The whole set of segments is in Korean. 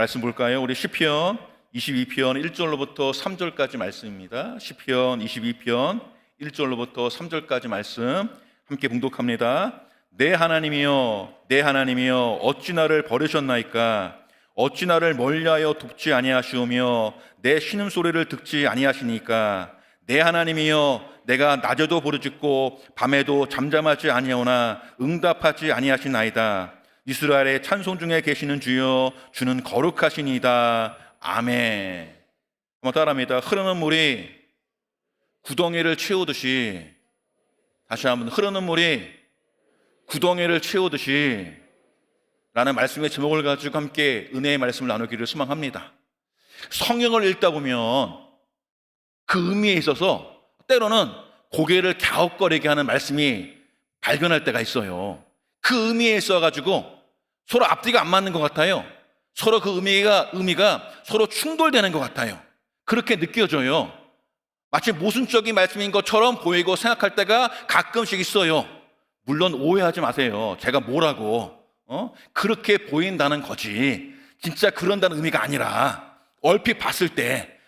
말씀 볼까요? 우리 시편 22편 1절로부터 3절까지 말씀입니다. 시편 22편 1절로부터 3절까지 말씀 함께 봉독합니다. 내 하나님이여, 내 하나님이여, 어찌 나를 버리셨나이까? 어찌 나를 멀리하여 돕지 아니하시오며 내 신음소리를 듣지 아니하시니까? 내 하나님이여, 내가 낮에도 부르짖고 밤에도 잠잠하지 아니하오나 응답하지 아니하시나이다. 이스라엘의 찬송 중에 계시는 주여, 주는 거룩하시니이다. 아멘. 한번 따라합니다. 흐르는 물이 구덩이를 채우듯이, 다시 한번, 흐르는 물이 구덩이를 채우듯이 라는 말씀의 제목을 가지고 함께 은혜의 말씀을 나누기를 소망합니다. 성경을 읽다 보면 그 의미에 있어서 때로는 고개를 갸웃거리게 하는 말씀이 발견할 때가 있어요. 그 의미에 있어가지고 서로 앞뒤가 안 맞는 것 같아요. 서로 그 의미가 서로 충돌되는 것 같아요. 그렇게 느껴져요. 마치 모순적인 말씀인 것처럼 보이고 생각할 때가 가끔씩 있어요. 물론 오해하지 마세요. 제가 뭐라고 그렇게 보인다는 거지, 진짜 그런다는 의미가 아니라 얼핏 봤을 때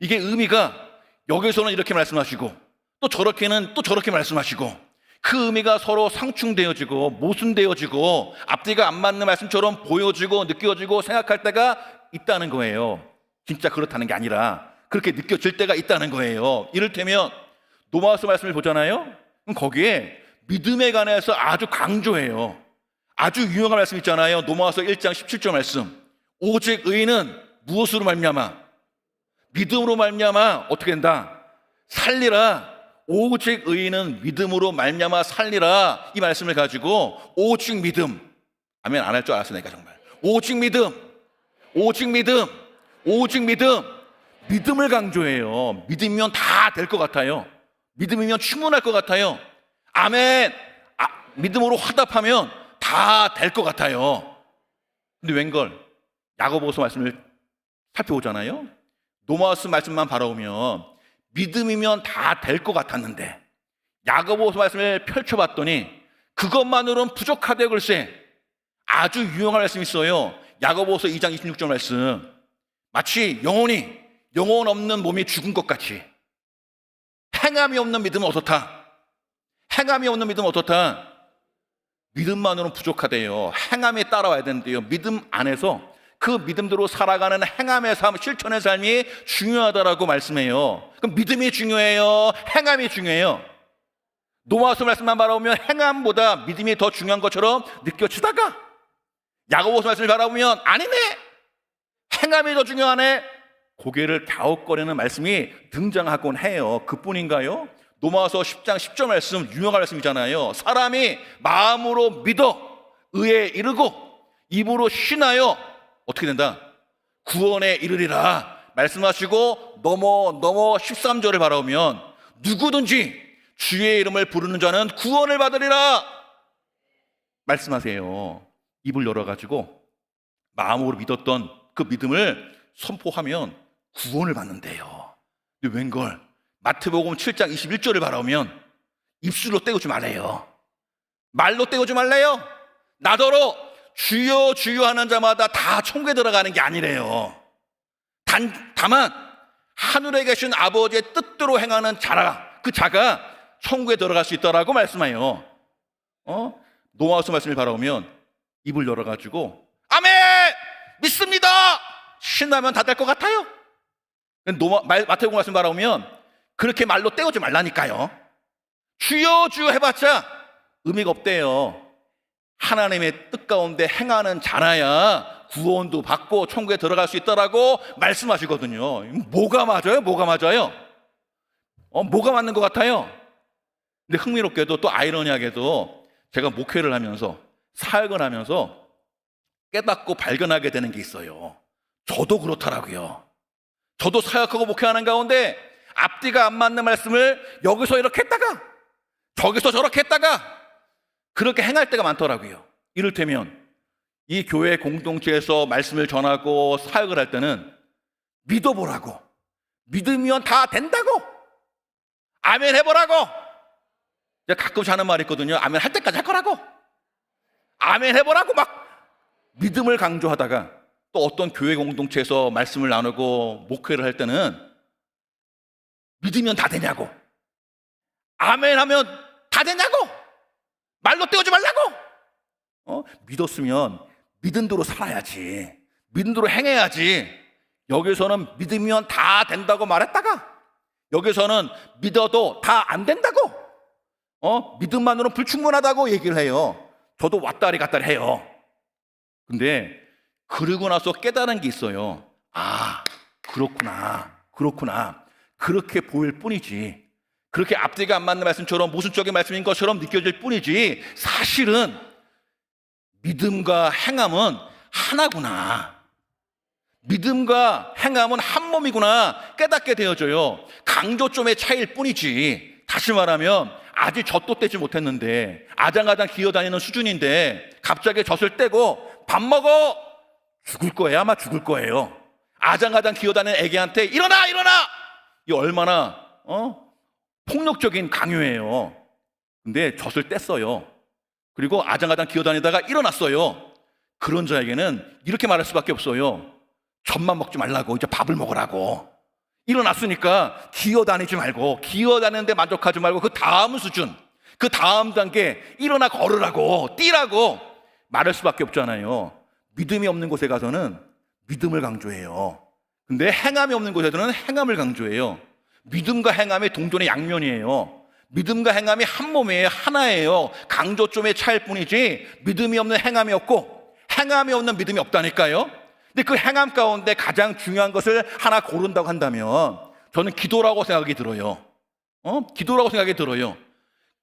이게 의미가 여기서는 이렇게 말씀하시고 또 저렇게는 또 저렇게 말씀하시고, 그 의미가 서로 상충되어지고 모순되어지고 앞뒤가 안 맞는 말씀처럼 보여지고 느껴지고 생각할 때가 있다는 거예요. 진짜 그렇다는 게 아니라 그렇게 느껴질 때가 있다는 거예요. 이를테면 노마우스 말씀을 보잖아요. 그럼 거기에 믿음에 관해서 아주 강조해요. 아주 유용한 말씀 있잖아요. 노마우스 1장 17절 말씀. 오직 의인은 무엇으로 말미암아? 믿음으로 말미암아 어떻게 된다? 살리라. 오직 의인은 믿음으로 말미암아 살리라. 이 말씀을 가지고 오직 믿음, 아멘 안 할 줄 알았어 내가 정말. 오직 믿음, 믿음을 강조해요. 믿으면 다 될 것 같아요. 믿음이면 충분할 것 같아요. 아멘. 믿음으로 화답하면 다 될 것 같아요. 근데 웬걸 야고보서 말씀을 살펴보잖아요. 노마우스 말씀만 바라보면 믿음이면 다 될 것 같았는데 야고보서 말씀을 펼쳐봤더니 그것만으로는 부족하대. 글쎄, 아주 유용한 말씀이 있어요. 야고보서 2장 26절 말씀. 마치 영혼 없는 몸이 죽은 것 같이 행함이 없는 믿음은 어떻다? 믿음만으로는 부족하대요. 행함이 따라와야 된대요. 믿음 안에서 그 믿음대로 살아가는 행함의 삶, 실천의 삶이 중요하다라고 말씀해요. 그럼 믿음이 중요해요? 행함이 중요해요? 노마우스 말씀만 바라보면 행함보다 믿음이 더 중요한 것처럼 느껴지다가 야고보서 말씀을 바라보면 아니네, 행함이 더 중요하네, 고개를 갸웃거리는 말씀이 등장하곤 해요. 그뿐인가요? 노마우서 10장 10절 말씀, 유명한 말씀이잖아요. 사람이 마음으로 믿어 의에 이르고 입으로 신하여 어떻게 된다? 구원에 이르리라 말씀하시고 넘어 13절을 바라보면 누구든지 주의 이름을 부르는 자는 구원을 받으리라 말씀하세요. 입을 열어가지고 마음으로 믿었던 그 믿음을 선포하면 구원을 받는데요. 근데 웬걸 마태복음 7장 21절을 바라보면 입술로 때우지 말래요. 말로 때우지 말래요. 나더러 주여 주여 하는 자마다 다 천국에 들어가는 게 아니래요. 다만 하늘에 계신 아버지의 뜻대로 행하는 자가 천국에 들어갈 수 있다라고 말씀해요. 노아우스 말씀을 바라보면 입을 열어가지고 아멘 믿습니다 신나면 다 될 것 같아요. 마태복음 말씀 바라보면 그렇게 말로 때우지 말라니까요. 주여 주여 해봤자 의미가 없대요. 하나님의 뜻 가운데 행하는 자라야 구원도 받고 천국에 들어갈 수 있다라고 말씀하시거든요. 뭐가 맞아요? 뭐가 맞는 것 같아요? 근데 흥미롭게도 또 아이러니하게도 제가 목회를 하면서 사역을 하면서 깨닫고 발견하게 되는 게 있어요. 저도 그렇더라고요. 저도 사역하고 목회하는 가운데 앞뒤가 안 맞는 말씀을 여기서 이렇게 했다가 저기서 저렇게 했다가 그렇게 행할 때가 많더라고요. 이를테면 이 교회 공동체에서 말씀을 전하고 사역을 할 때는 믿어보라고, 믿으면 다 된다고, 아멘 해보라고. 제가 가끔씩 하는 말이 있거든요. 아멘 할 때까지 할 거라고, 아멘 해보라고 막 믿음을 강조하다가 또 어떤 교회 공동체에서 말씀을 나누고 목회를 할 때는 믿으면 다 되냐고, 아멘 하면 다 되냐고, 말로 때우지 말라고. 믿었으면 믿은 대로 살아야지, 믿은 대로 행해야지. 여기서는 믿으면 다 된다고 말했다가 여기서는 믿어도 다 안 된다고, 믿음만으로는 불충분하다고 얘기를 해요. 저도 왔다리 갔다리 해요. 근데 그러고 나서 깨달은 게 있어요. 아, 그렇구나. 그렇게 보일 뿐이지, 그렇게 앞뒤가 안 맞는 말씀처럼 모순적인 말씀인 것처럼 느껴질 뿐이지, 사실은 믿음과 행함은 하나구나, 믿음과 행함은 한 몸이구나 깨닫게 되어져요. 강조점의 차이일 뿐이지, 다시 말하면 아직 젖도 떼지 못했는데 아장아장 기어다니는 수준인데 갑자기 젖을 떼고 밥 먹어, 죽을 거예요. 아마 죽을 거예요. 아장아장 기어다니는 애기한테 일어나! 이 얼마나 폭력적인 강요예요. 근데 젖을 뗐어요. 그리고 아장아장 기어다니다가 일어났어요. 그런 자에게는 이렇게 말할 수밖에 없어요. 젖만 먹지 말라고, 이제 밥을 먹으라고. 일어났으니까 기어다니지 말고, 기어다니는데 만족하지 말고 그 다음 수준, 그 다음 단계 일어나 걸으라고, 뛰라고 말할 수밖에 없잖아요. 믿음이 없는 곳에 가서는 믿음을 강조해요. 근데 행함이 없는 곳에서는 행함을 강조해요. 믿음과 행함이 동전의 양면이에요. 믿음과 행함이 한 몸이에요. 하나예요. 강조점의 차이일 뿐이지 믿음이 없는 행함이 없고 행함이 없는 믿음이 없다니까요. 근데 그 행함 가운데 가장 중요한 것을 하나 고른다고 한다면 저는 기도라고 생각이 들어요. 기도라고 생각이 들어요.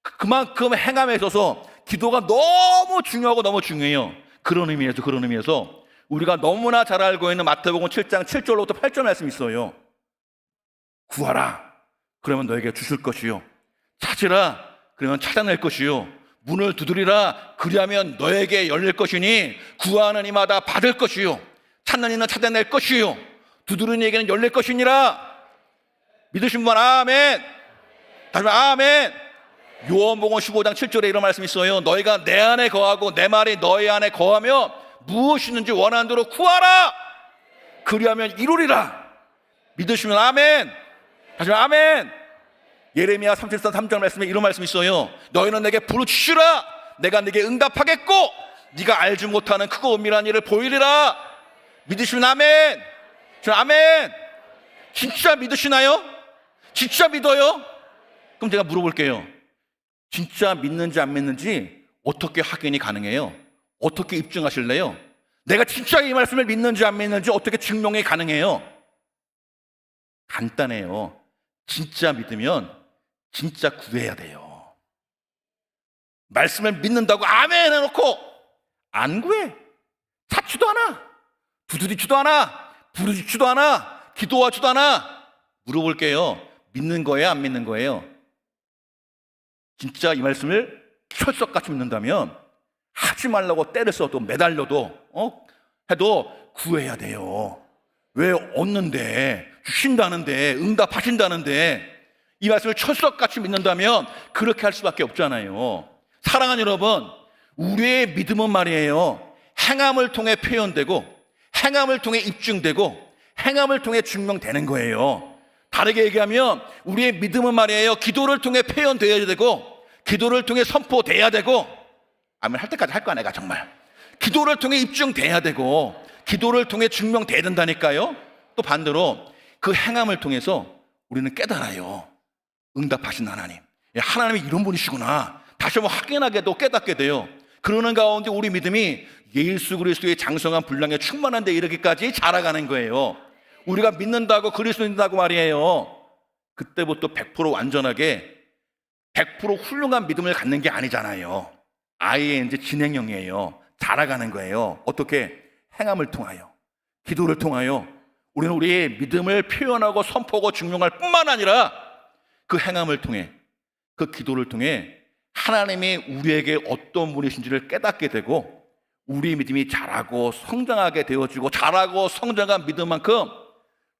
그만큼 행함에 있어서 기도가 너무 중요하고 너무 중요해요. 그런 의미에서 우리가 너무나 잘 알고 있는 마태복음 7장 7절로부터 8절 말씀이 있어요. 구하라, 그러면 너에게 주실 것이요. 찾으라, 그러면 찾아낼 것이요. 문을 두드리라, 그리하면 너에게 열릴 것이니 구하는 이마다 받을 것이요. 찾는 이는 찾아낼 것이요. 두드리는 이에게는 열릴 것이니라. 믿으신 분 아멘. 다시 말해 아멘. 요한복음 15장 7절에 이런 말씀이 있어요. 너희가 내 안에 거하고 내 말이 너희 안에 거하며 무엇이든지 원하는 대로 구하라, 그리하면 이루리라. 믿으시면 아멘. 다시 말해 아멘. 예레미야 37장 3절 말씀에 이런 말씀이 있어요. 너희는 내게 부르짖으라, 내가 네게 응답하겠고 네가 알지 못하는 크고 은밀한 일을 보이리라. 믿으시면 아멘. 아멘. 진짜 믿으시나요? 진짜 믿어요? 그럼 제가 물어볼게요. 진짜 믿는지 안 믿는지 어떻게 확인이 가능해요? 어떻게 입증하실래요? 내가 진짜 이 말씀을 믿는지 안 믿는지 어떻게 증명이 가능해요? 간단해요. 진짜 믿으면 진짜 구해야 돼요. 말씀을 믿는다고 아멘 해놓고 안 구해. 찾지도 않아, 두드리지도 않아, 부르짖지도 않아, 기도하지도 않아. 물어볼게요. 믿는 거예요, 안 믿는 거예요? 진짜 이 말씀을 철석같이 믿는다면 하지 말라고 때를 써도 매달려도 해도 구해야 돼요. 왜? 얻는데, 주신다는데, 응답하신다는데 이 말씀을 철석같이 믿는다면 그렇게 할 수밖에 없잖아요. 사랑하는 여러분, 우리의 믿음은 말이에요, 행함을 통해 표현되고 행함을 통해 입증되고 행함을 통해 증명되는 거예요. 다르게 얘기하면 우리의 믿음은 말이에요, 기도를 통해 표현되어야 되고 기도를 통해 선포돼야 되고, 아멘 할 때까지 할 거야 내가 정말. 기도를 통해 입증돼야 되고 기도를 통해 증명돼야 된다니까요. 또 반대로 그 행함을 통해서 우리는 깨달아요. 응답하신 하나님, 하나님이 이런 분이시구나 다시 한번 확인하게도 깨닫게 돼요. 그러는 가운데 우리 믿음이 예수 그리스도의 장성한 분량에 충만한 데 이르기까지 자라가는 거예요. 우리가 믿는다고 그리스도 믿는다고 말이에요, 그때부터 100% 완전하게 100% 훌륭한 믿음을 갖는 게 아니잖아요. 아예 이제 진행형이에요. 자라가는 거예요. 어떻게? 행함을 통하여, 기도를 통하여 우리는 우리의 믿음을 표현하고 선포하고 증명할 뿐만 아니라 그 행함을 통해, 그 기도를 통해 하나님이 우리에게 어떤 분이신지를 깨닫게 되고 우리의 믿음이 자라고 성장하게 되어지고, 자라고 성장한 믿음만큼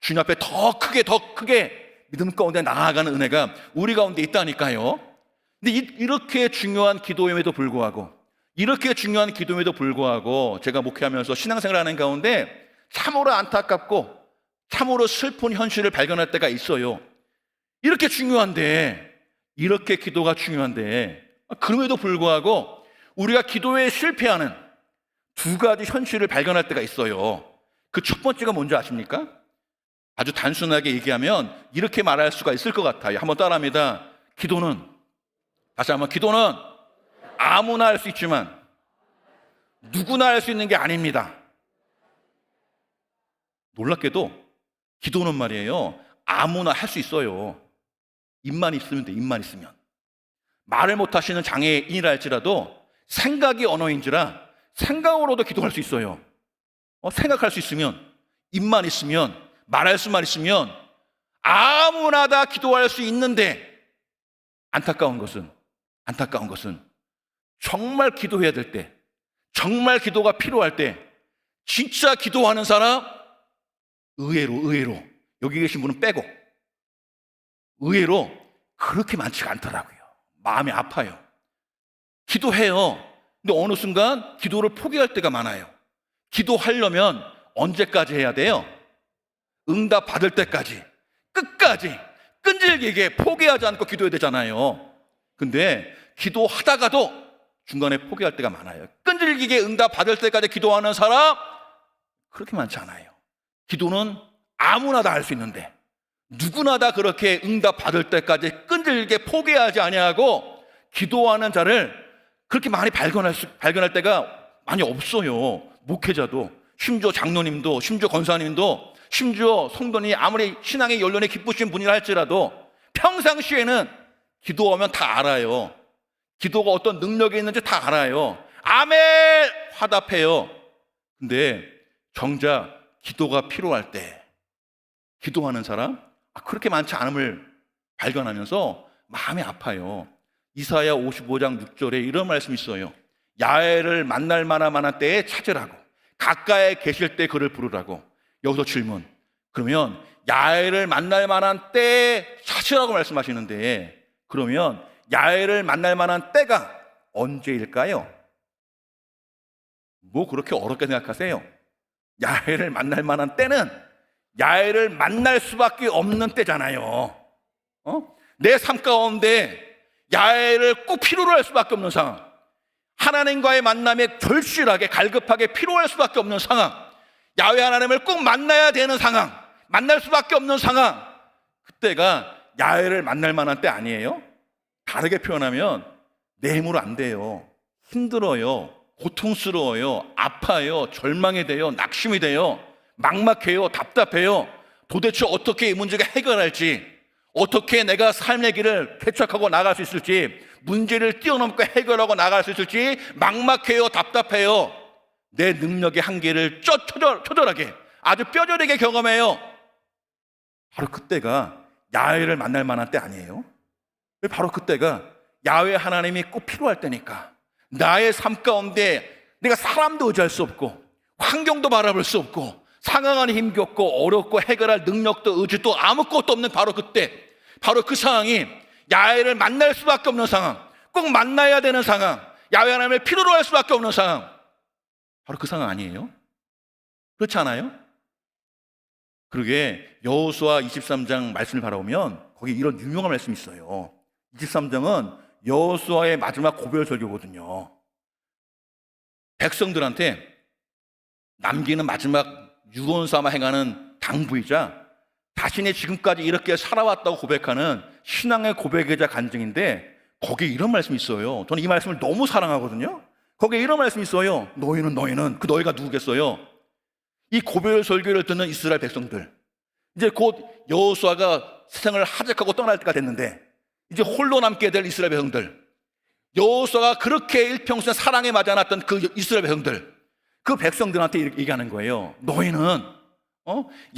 주님 앞에 더 크게 믿음 가운데 나아가는 은혜가 우리 가운데 있다니까요. 근데 이렇게 중요한 기도임에도 불구하고 제가 목회하면서 신앙생활 하는 가운데 참으로 안타깝고 참으로 슬픈 현실을 발견할 때가 있어요. 이렇게 중요한데, 이렇게 기도가 중요한데, 그럼에도 불구하고 우리가 기도에 실패하는 두 가지 현실을 발견할 때가 있어요. 그 첫 번째가 뭔지 아십니까? 아주 단순하게 얘기하면 이렇게 말할 수가 있을 것 같아요. 한번 따라합니다. 다시 한번, 기도는 아무나 할 수 있지만 누구나 할 수 있는 게 아닙니다. 놀랍게도 기도는 말이에요, 아무나 할 수 있어요. 입만 있으면 돼. 입만 있으면. 말을 못하시는 장애인이라 할지라도 생각이 언어인지라 생각으로도 기도할 수 있어요. 생각할 수 있으면, 입만 있으면, 말할 수만 있으면 아무나 다 기도할 수 있는데, 안타까운 것은 정말 기도해야 될 때, 정말 기도가 필요할 때 진짜 기도하는 사람, 의외로 여기 계신 분은 빼고 의외로 그렇게 많지가 않더라고요. 마음이 아파요. 기도해요. 근데 어느 순간 기도를 포기할 때가 많아요. 기도하려면 언제까지 해야 돼요? 응답 받을 때까지, 끝까지 끈질기게 포기하지 않고 기도해야 되잖아요. 근데 기도하다가도 중간에 포기할 때가 많아요. 끈질기게 응답 받을 때까지 기도하는 사람 그렇게 많지 않아요. 기도는 아무나 다 할 수 있는데, 누구나 다 그렇게 응답 받을 때까지 끈질기게 포기하지 아니하고 기도하는 자를 그렇게 많이 발견할 때가 많이 없어요. 목회자도, 심지어 장로님도, 심지어 권사님도, 심지어 성도님이 아무리 신앙의 연륜이 깊으신 분이라 할지라도 평상시에는 기도하면 다 알아요. 기도가 어떤 능력이 있는지 다 알아요. 아멘! 화답해요. 근데 정작 기도가 필요할 때 기도하는 사람 그렇게 많지 않음을 발견하면서 마음이 아파요. 이사야 55장 6절에 이런 말씀이 있어요. 야훼를 만날 만한 때에 찾으라고, 가까이 계실 때 그를 부르라고. 여기서 질문, 그러면 야훼를 만날 만한 때에 찾으라고 말씀하시는데, 그러면 야훼를 만날 만한 때가 언제일까요? 뭐 그렇게 어렵게 생각하세요? 야훼를 만날 만한 때는 야훼를 만날 수밖에 없는 때잖아요. 내 삶 가운데 야훼를 꼭 필요로 할 수밖에 없는 상황, 하나님과의 만남에 절실하게 갈급하게 필요할 수밖에 없는 상황, 야훼 하나님을 꼭 만나야 되는 상황, 만날 수밖에 없는 상황, 그때가 야훼를 만날 만한 때 아니에요? 다르게 표현하면 내 힘으로 안 돼요. 힘들어요. 고통스러워요. 아파요. 절망이 돼요. 낙심이 돼요. 막막해요. 답답해요. 도대체 어떻게 이 문제가 해결할지, 어떻게 내가 삶의 길을 개척하고 나갈 수 있을지, 문제를 뛰어넘고 해결하고 나갈 수 있을지 막막해요. 답답해요. 내 능력의 한계를 초절하게, 아주 뼈저리게 경험해요. 바로 그때가 야훼를 만날 만한 때 아니에요? 바로 그때가 야훼 하나님이 꼭 필요할 때니까. 나의 삶 가운데 내가 사람도 의지할 수 없고, 환경도 바라볼 수 없고, 상황은 힘겹고 어렵고 해결할 능력도 의지도 아무것도 없는 바로 그때, 바로 그 상황이 야훼를 만날 수밖에 없는 상황, 꼭 만나야 되는 상황, 야훼 하나님을 필요로 할 수밖에 없는 상황, 바로 그 상황 아니에요? 그렇지 않아요? 그러게 여호수아 23장 말씀을 바라보면 거기 이런 유명한 말씀이 있어요. 23장은 여호수아의 마지막 고별 설교거든요. 백성들한테 남기는 마지막 유언 삼아 행하는 당부이자 자신이 지금까지 이렇게 살아왔다고 고백하는 신앙의 고백이자 간증인데, 거기에 이런 말씀이 있어요. 저는 이 말씀을 너무 사랑하거든요. 거기에 이런 말씀이 있어요. 너희는 그 너희가 누구겠어요? 이 고별 설교를 듣는 이스라엘 백성들, 이제 곧 여호수아가 세상을 하직하고 떠날 때가 됐는데 이제 홀로 남게 될 이스라엘 백성들, 여호수아가 그렇게 일평생 사랑에 맞지 않았던 그 이스라엘 백성들, 그 백성들한테 이렇게 얘기하는 거예요. 너희는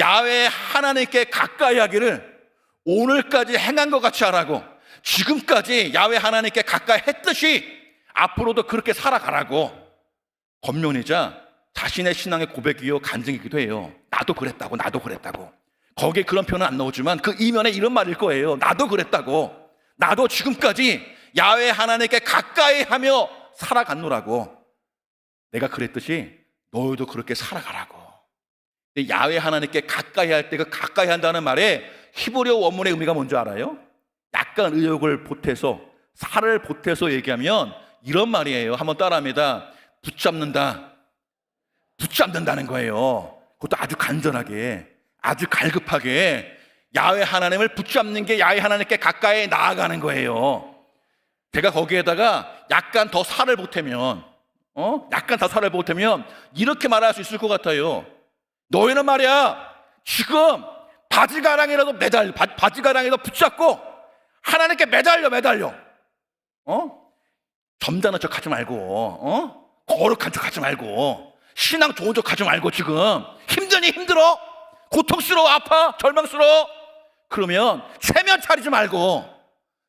야훼 하나님께 가까이 하기를 오늘까지 행한 것 같이 하라고, 지금까지 야훼 하나님께 가까이 했듯이 앞으로도 그렇게 살아가라고 권면이자 자신의 신앙의 고백이요 간증이기도 해요. 나도 그랬다고. 거기에 그런 표현은 안 나오지만 그 이면에 이런 말일 거예요. 나도 그랬다고. 나도 지금까지 야훼 하나님께 가까이 하며 살아갔노라고. 내가 그랬듯이 너희도 그렇게 살아가라고. 야훼 하나님께 가까이 할 때 그 가까이 한다는 말에 히브리어 원문의 의미가 뭔지 알아요? 약간 의욕을 보태서, 살을 보태서 얘기하면 이런 말이에요. 한번 따라합니다. 붙잡는다. 붙잡는다는 거예요. 그것도 아주 간절하게, 아주 갈급하게 야훼 하나님을 붙잡는 게 야훼 하나님께 가까이 나아가는 거예요. 제가 거기에다가 약간 더 살을 보태면, 약간 더 살을 보태면 이렇게 말할 수 있을 것 같아요. 너희는 말이야, 지금 바지가랑이라도 매달려, 바지가랑이라도 붙잡고 하나님께 매달려. 점잖은 척 하지 말고, 거룩한 척 하지 말고, 신앙 좋은 척 하지 말고, 지금 힘드니 힘들어, 고통스러워, 아파, 절망스러워. 그러면 체면 차리지 말고,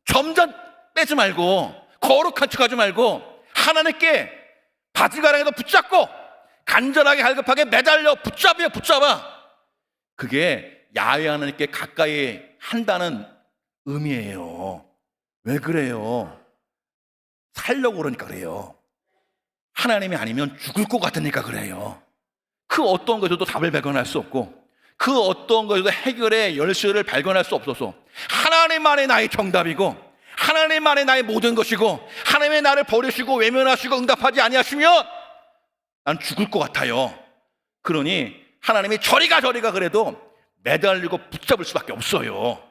점점 빼지 말고, 거룩한 척 하지 말고, 하나님께 바지가랑이도 붙잡고 간절하게 갈급하게 매달려 붙잡아. 그게 야훼 하나님께 가까이 한다는 의미예요. 왜 그래요? 살려고 그러니까 그래요. 하나님이 아니면 죽을 것 같으니까 그래요. 그 어떤 것에도 답을 발견할 수 없고, 그 어떤 것에도 해결의 열쇠를 발견할 수 없어서 하나님만이 나의 정답이고, 하나님만이 나의 모든 것이고, 하나님의 나를 버리시고 외면하시고 응답하지 아니하시면 난 죽을 것 같아요. 그러니 하나님이 저리가 그래도 매달리고 붙잡을 수밖에 없어요.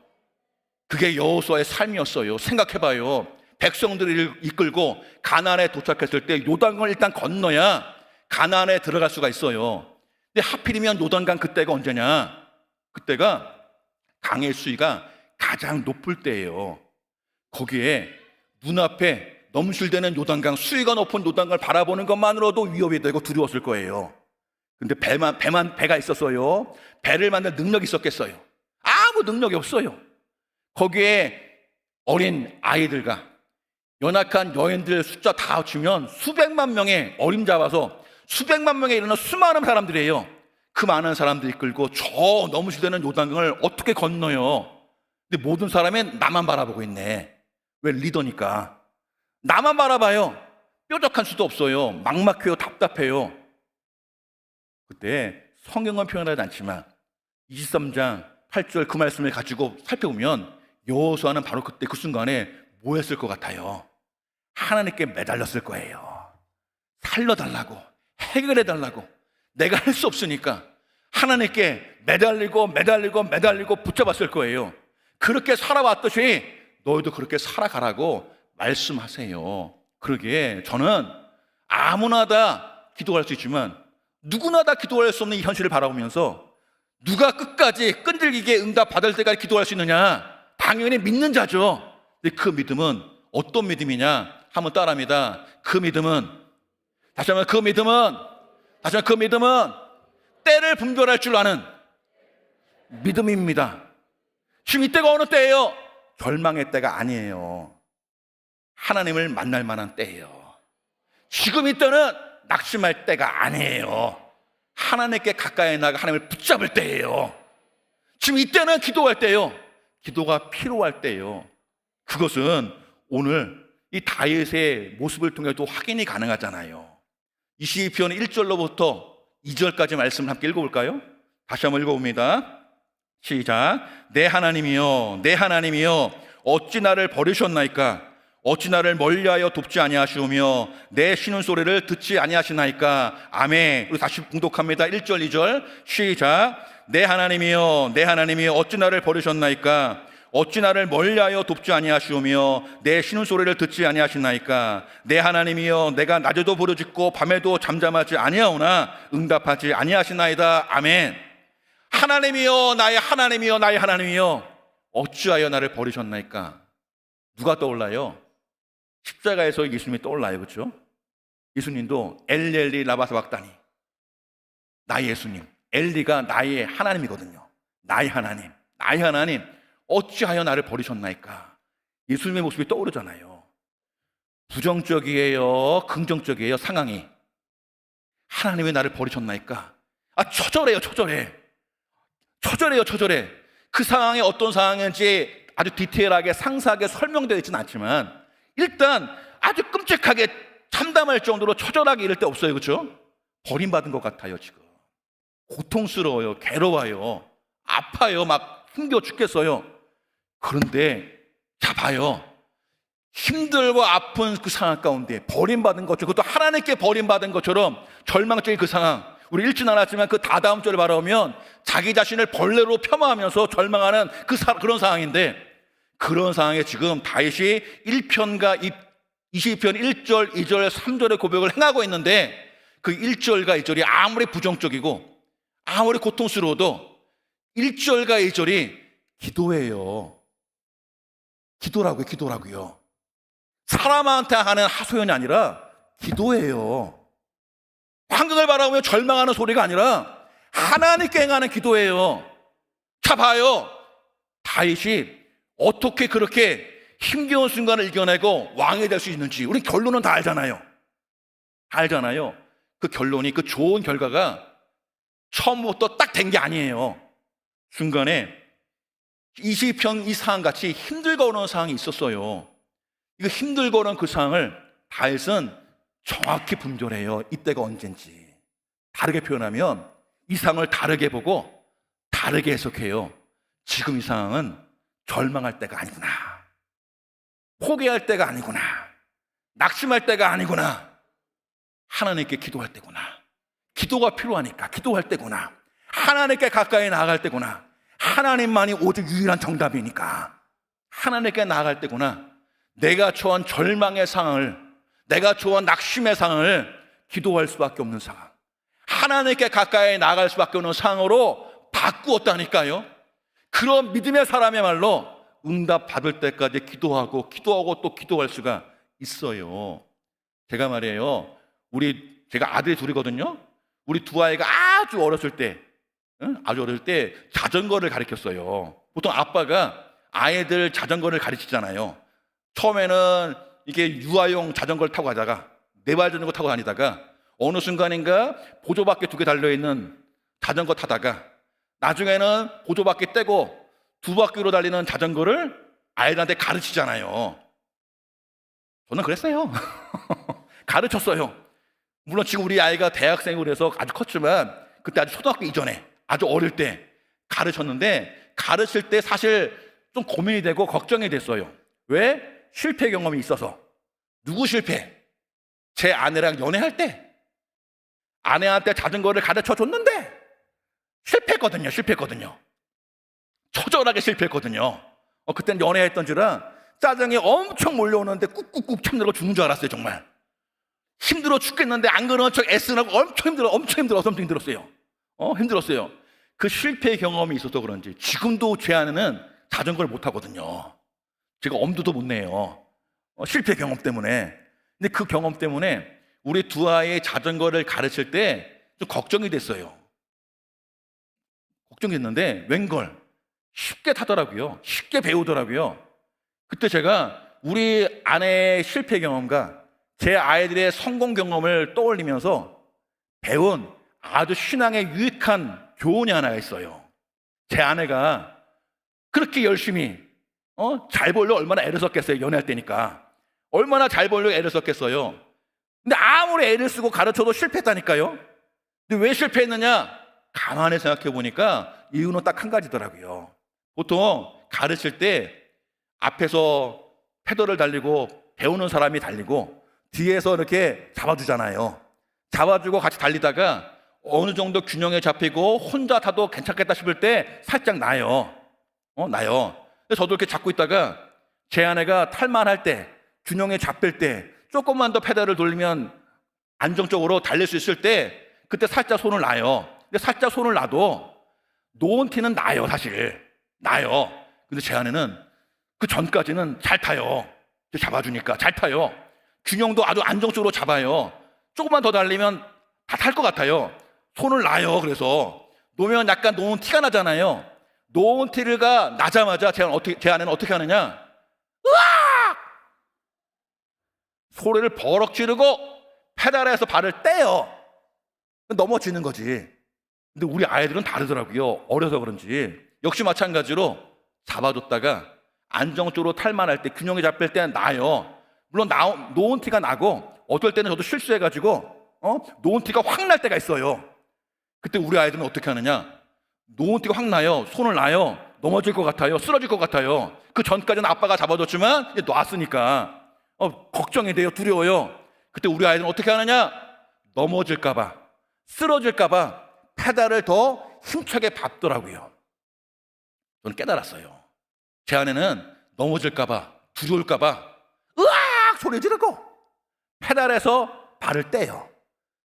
그게 여호수아의 삶이었어요. 생각해봐요. 백성들을 이끌고 가나안에 도착했을 때 요단강을 일단 건너야 가나안에 들어갈 수가 있어요. 근데 하필이면 요단강 그때가 언제냐? 그때가 강의 수위가 가장 높을 때예요. 거기에 눈앞에 넘실대는 요단강, 수위가 높은 요단강을 바라보는 것만으로도 위협이 되고 두려웠을 거예요. 근데 배가 있었어요. 배를 만들 능력이 있었겠어요? 아무 능력이 없어요. 거기에 어린 아이들과 연약한 여인들 숫자 다 합치면 수백만 명의 어림잡아서 수백만 명에 이르는 수많은 사람들이에요. 그 많은 사람들 이끌고 저 넘실대는 요단강을 어떻게 건너요? 근데 모든 사람은 나만 바라보고 있네. 왜? 리더니까. 나만 바라봐요. 뾰족한 수도 없어요. 막막해요. 답답해요. 그때 성경은 표현하지 않지만 23장 8절 그 말씀을 가지고 살펴보면 여호수아는 바로 그때 그 순간에 뭐 했을 것 같아요? 하나님께 매달렸을 거예요. 살려달라고, 해결해달라고. 내가 할 수 없으니까 하나님께 매달리고 붙잡았을 거예요. 그렇게 살아왔듯이 너희도 그렇게 살아가라고 말씀하세요. 그러기에 저는 아무나 다 기도할 수 있지만 누구나 다 기도할 수 없는 이 현실을 바라보면서 누가 끝까지 끈질기게 응답받을 때까지 기도할 수 있느냐? 당연히 믿는 자죠. 근데 그 믿음은 어떤 믿음이냐? 한번 따라합니다. 그 믿음은 때를 분별할 줄 아는 믿음입니다. 지금 이때가 어느 때예요? 절망의 때가 아니에요. 하나님을 만날 만한 때예요. 지금 이때는 낙심할 때가 아니에요. 하나님께 가까이 나가 하나님을 붙잡을 때예요. 지금 이때는 기도할 때예요. 기도가 필요할 때예요. 그것은 오늘 이 다윗의 모습을 통해도 확인이 가능하잖아요. 22편 1절로부터 2절까지 말씀을 함께 읽어볼까요? 다시 한번 읽어봅니다. 시작. 내 하나님이여 어찌 나를 버리셨나이까? 어찌 나를 멀리하여 돕지 아니하시오며 내 쉬는 소리를 듣지 아니하시나이까? 아멘. 우리 다시 봉독합니다. 1절 2절 시작. 내 하나님이여 어찌 나를 버리셨나이까? 어찌 나를 멀리하여 돕지 아니하시오며 내 쉬는 소리를 듣지 아니하시나이까? 내 하나님이여 내가 낮에도 부르짖고 밤에도 잠잠하지 아니하오나 응답하지 아니하시나이다. 아멘. 하나님이여 나의 하나님이여 어찌하여 나를 버리셨나이까? 누가 떠올라요? 십자가에서 예수님이 떠올라요. 그렇죠? 예수님도 엘리 라바사박다니, 나의 예수님. 엘리가 나의 하나님이거든요. 나의 하나님 어찌하여 나를 버리셨나이까? 예수님의 모습이 떠오르잖아요. 부정적이에요? 긍정적이에요? 상황이. 하나님 왜 나를 버리셨나이까? 처절해요. 그 상황이 어떤 상황인지 아주 디테일하게 상세하게 설명되어 있지는 않지만 일단 아주 끔찍하게 참담할 정도로 처절하게 이럴 때 없어요. 그렇죠? 버림받은 것 같아요. 지금 고통스러워요. 괴로워요. 아파요. 막 힘겨 죽겠어요. 그런데 자 봐요. 힘들고 아픈 그 상황 가운데 버림받은 것처럼, 그것도 하나님께 버림받은 것처럼 절망적인 그 상황, 우리 읽진 않았지만 그 다다음 절을 바라보면 자기 자신을 벌레로 폄하하면서 절망하는 그런 상황인데, 그런 상황에 지금 다윗이 1편과 22편 1절, 2절, 3절의 고백을 행하고 있는데, 그 1절과 2절이 아무리 부정적이고 아무리 고통스러워도 1절과 2절이 기도예요. 기도라고요. 사람한테 하는 하소연이 아니라 기도예요. 환경을 바라보며 절망하는 소리가 아니라 하나님께 행하는 기도예요. 자 봐요. 다윗이 어떻게 그렇게 힘겨운 순간을 이겨내고 왕이 될 수 있는지 우리 결론은 다 알잖아요. 그 결론이, 그 좋은 결과가 처음부터 딱 된 게 아니에요. 중간에 20편 이 상황 같이 힘들고 오는 상황이 있었어요. 이거 힘들고 오는 그 상황을 다윗은 정확히 분별해요. 이때가 언젠지. 다르게 표현하면 이 상황을 다르게 보고 다르게 해석해요. 지금 이 상황은 절망할 때가 아니구나, 포기할 때가 아니구나, 낙심할 때가 아니구나, 하나님께 기도할 때구나, 기도가 필요하니까 기도할 때구나, 하나님께 가까이 나아갈 때구나, 하나님만이 오직 유일한 정답이니까 하나님께 나아갈 때구나, 내가 처한 절망의 상황을, 내가 처한 낙심의 상황을 기도할 수밖에 없는 상황, 하나님께 가까이 나아갈 수밖에 없는 상황으로 바꾸었다니까요. 그런 믿음의 사람이야말로 응답 받을 때까지 기도하고 또 기도할 수가 있어요. 제가 말이에요, 제가 아들이 둘이거든요. 우리 두 아이가 아주 어렸을 때 자전거를 가르쳤어요. 보통 아빠가 아이들 자전거를 가르치잖아요. 처음에는 이게 유아용 자전거를 타고 가다가, 네발 자전거 타고 다니다가 어느 순간인가 보조바퀴 2개 달려있는 자전거 타다가 나중에는 보조바퀴 떼고 2바퀴로 달리는 자전거를 아이들한테 가르치잖아요. 저는 그랬어요. 가르쳤어요. 물론 지금 우리 아이가 대학생으로 해서 아주 컸지만 그때 아주 초등학교 이전에 아주 어릴 때 가르쳤는데, 가르칠 때 사실 좀 고민이 되고 걱정이 됐어요. 왜? 실패 경험이 있어서. 누구 실패? 제 아내랑 연애할 때 아내한테 자전거를 가르쳐 줬는데 실패했거든요. 처절하게 실패했거든요. 그때는 연애했던지라 짜증이 엄청 몰려오는데 꾹꾹꾹 참느라고 죽는 줄 알았어요. 정말 힘들어 죽겠는데 안 그러는 척 애쓰느라고 엄청 힘들었어요. 힘들었어요. 그 실패 경험이 있어서 그런지 지금도 제 아내는 자전거를 못 타거든요. 제가 엄두도 못 내요. 실패 경험 때문에. 근데 그 경험 때문에 우리 두 아이의 자전거를 가르칠 때 좀 걱정이 됐어요. 걱정했는데 웬걸 쉽게 타더라고요. 쉽게 배우더라고요. 그때 제가 우리 아내의 실패 경험과 제 아이들의 성공 경험을 떠올리면서 배운 아주 신앙에 유익한 교훈이 하나 있어요. 제 아내가 그렇게 열심히 잘 보려고 얼마나 애를 썼겠어요. 연애할 때니까 얼마나 잘 보려고 애를 썼겠어요. 근데 아무리 애를 쓰고 가르쳐도 실패했다니까요. 근데 왜 실패했느냐? 가만히 생각해 보니까 이유는 딱 한 가지더라고요. 보통 가르칠 때 앞에서 페달을 달리고 배우는 사람이 달리고 뒤에서 이렇게 잡아주잖아요. 잡아주고 같이 달리다가 어느 정도 균형에 잡히고 혼자 타도 괜찮겠다 싶을 때 살짝 나요. 나요. 저도 이렇게 잡고 있다가 제 아내가 탈만할 때, 균형에 잡힐 때 조금만 더 페달을 돌리면 안정적으로 달릴 수 있을 때 그때 살짝 손을 놔요. 근데 살짝 손을 놔도 놓은 티는 나요. 사실 나요. 근데 제 아내는 그 전까지는 잘 타요. 잡아주니까 잘 타요. 균형도 아주 안정적으로 잡아요. 조금만 더 달리면 다 탈 것 같아요. 손을 놔요. 그래서 놓으면 약간 놓은 티가 나잖아요. 놓은 티가 나자마자 제 아내는 어떻게 하느냐? 으악! 소리를 버럭 지르고 페달에서 발을 떼요. 넘어지는 거지. 근데 우리 아이들은 다르더라고요. 어려서 그런지. 역시 마찬가지로 잡아줬다가 안정적으로 탈만할 때, 균형이 잡힐 때는 나요. 물론 놓은 티가 나고 어떨 때는 저도 실수해가지고 놓은 티가 확 날 때가 있어요. 그때 우리 아이들은 어떻게 하느냐? 노원띠가 확 나요. 손을 놔요. 넘어질 것 같아요. 쓰러질 것 같아요. 그 전까지는 아빠가 잡아줬지만 이제 놨으니까 걱정이 돼요. 두려워요. 그때 우리 아이들은 어떻게 하느냐? 넘어질까 봐, 쓰러질까 봐 페달을 더 힘차게 밟더라고요. 저는 깨달았어요. 제 아내는 넘어질까 봐, 두려울까 봐 으악 소리 지르고 페달에서 발을 떼요.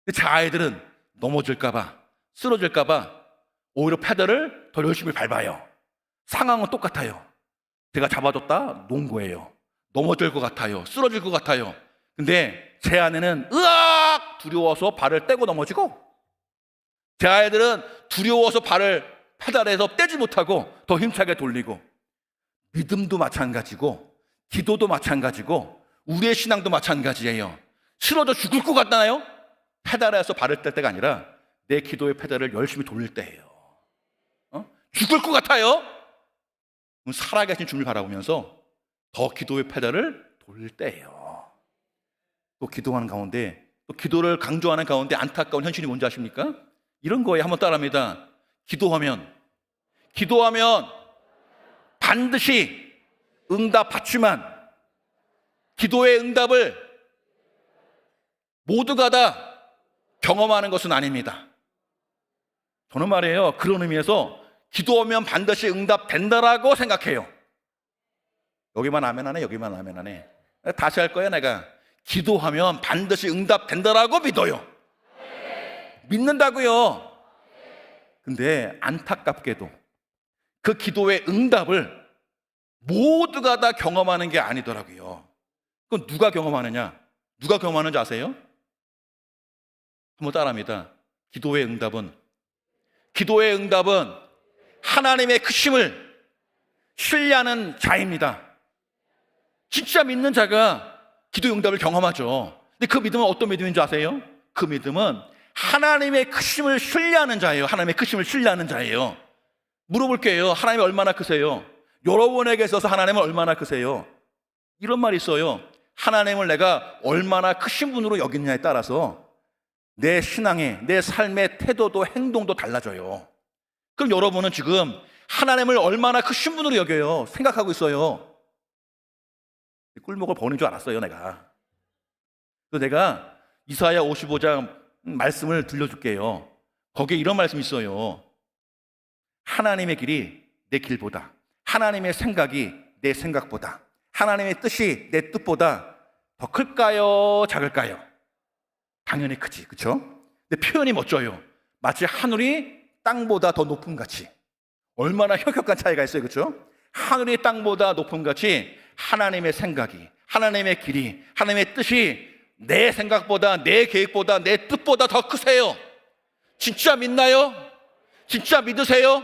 근데 제 아이들은 넘어질까 봐, 쓰러질까 봐 오히려 페달을 더 열심히 밟아요. 상황은 똑같아요. 제가 잡아줬다 놓은 거예요. 넘어질 것 같아요. 쓰러질 것 같아요. 근데 제 아내는 으악 두려워서 발을 떼고 넘어지고, 제 아이들은 두려워서 발을 페달에서 떼지 못하고 더 힘차게 돌리고, 믿음도 마찬가지고 기도도 마찬가지고 우리의 신앙도 마찬가지예요. 쓰러져 죽을 것 같나요? 페달에서 발을 뗄 때가 아니라 내 기도의 페달을 열심히 돌릴 때예요. 죽을 것 같아요? 살아계신 주님을 바라보면서 더 기도의 페달을 돌릴 때예요. 또 기도하는 가운데, 또 기도를 강조하는 가운데 안타까운 현실이 뭔지 아십니까? 이런 거에 한번 따라합니다. 기도하면 반드시 응답받지만 기도의 응답을 모두가 다 경험하는 것은 아닙니다. 저는 말이에요, 그런 의미에서 기도하면 반드시 응답된다라고 생각해요. 여기만 아멘 하네, 여기만 아멘 하네. 다시 할 거야. 내가 기도하면 반드시 응답된다라고 믿어요. 믿는다고요. 근데 안타깝게도 그 기도의 응답을 모두가 다 경험하는 게 아니더라고요. 그건 누가 경험하느냐? 누가 경험하는지 아세요? 한번 따라합니다. 기도의 응답은 하나님의 크심을 신뢰하는 자입니다. 진짜 믿는 자가 기도의 응답을 경험하죠. 근데 그 믿음은 어떤 믿음인 줄 아세요? 그 믿음은 하나님의 크심을 신뢰하는 자예요. 하나님의 크심을 신뢰하는 자예요. 물어볼게요. 하나님이 얼마나 크세요? 여러분에게 있어서 하나님은 얼마나 크세요? 이런 말이 있어요. 하나님을 내가 얼마나 크신 분으로 여기느냐에 따라서 내 신앙의, 내 삶의 태도도 행동도 달라져요. 그럼 여러분은 지금 하나님을 얼마나 크신 분으로 여겨요? 생각하고 있어요. 꿀먹을 버는 줄 알았어요, 내가. 그래서 내가 이사야 55장 말씀을 들려줄게요. 거기에 이런 말씀이 있어요. 하나님의 길이 내 길보다, 하나님의 생각이 내 생각보다, 하나님의 뜻이 내 뜻보다 더 클까요? 작을까요? 당연히 크지, 그렇죠? 근데 표현이 멋져요. 마치 하늘이 땅보다 더 높은 같이. 얼마나 혁혁한 차이가 있어요, 그렇죠? 하늘이 땅보다 높은 같이 하나님의 생각이, 하나님의 길이, 하나님의 뜻이 내 생각보다, 내 계획보다, 내 뜻보다 더 크세요. 진짜 믿나요? 진짜 믿으세요?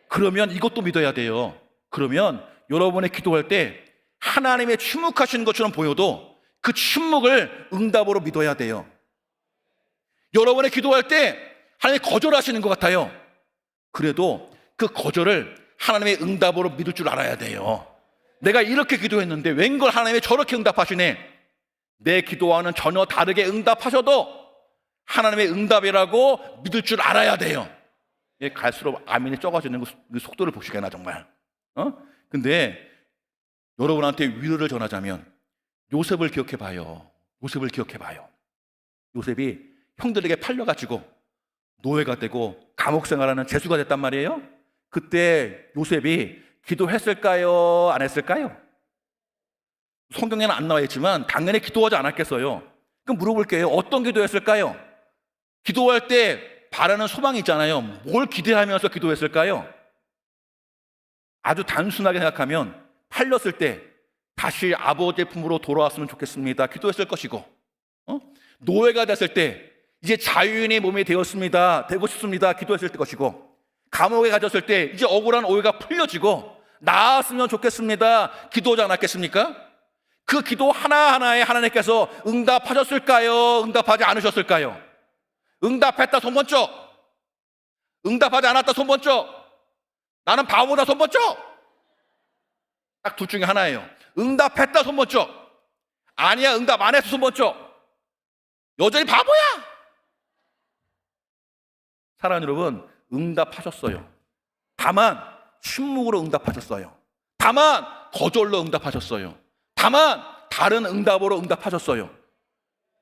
그러면 이것도 믿어야 돼요. 그러면 여러분의 기도할 때 하나님의 침묵하시는 것처럼 보여도 그 침묵을 응답으로 믿어야 돼요. 여러분의 기도할 때 하나님이 거절하시는 것 같아요. 그래도 그 거절을 하나님의 응답으로 믿을 줄 알아야 돼요. 내가 이렇게 기도했는데 웬걸 하나님이 저렇게 응답하시네. 내 기도와는 전혀 다르게 응답하셔도 하나님의 응답이라고 믿을 줄 알아야 돼요. 갈수록 아멘이 적어지는 그 속도를 보시게나 정말. 근데 여러분한테 위로를 전하자면 요셉을 기억해봐요. 요셉을 기억해봐요. 요셉이 형들에게 팔려가지고 노예가 되고 감옥 생활하는 죄수가 됐단 말이에요. 그때 요셉이 기도했을까요? 안 했을까요? 성경에는 안 나와 있지만 당연히 기도하지 않았겠어요. 그럼 물어볼게요. 어떤 기도했을까요? 기도할 때 바라는 소망이 있잖아요. 뭘 기대하면서 기도했을까요? 아주 단순하게 생각하면 팔렸을 때 다시 아버지의 품으로 돌아왔으면 좋겠습니다. 기도했을 것이고, 노예가 됐을 때 이제 자유인의 몸이 되었습니다. 되고 싶습니다. 기도했을 것이고, 감옥에 갇혔을 때 이제 억울한 오해가 풀려지고 나았으면 좋겠습니다. 기도하지 않았겠습니까? 그 기도 하나하나에 하나님께서 응답하셨을까요? 응답하지 않으셨을까요? 응답했다 손 번쩍. 응답하지 않았다 손 번쩍. 나는 바보다 손 번쩍. 딱 둘 중에 하나예요. 응답했다 손 번쩍. 아니야 응답 안 했어 손 번쩍. 여전히 바보야. 사랑하는 여러분, 응답하셨어요. 다만 침묵으로 응답하셨어요. 다만 거절로 응답하셨어요. 다만 다른 응답으로 응답하셨어요.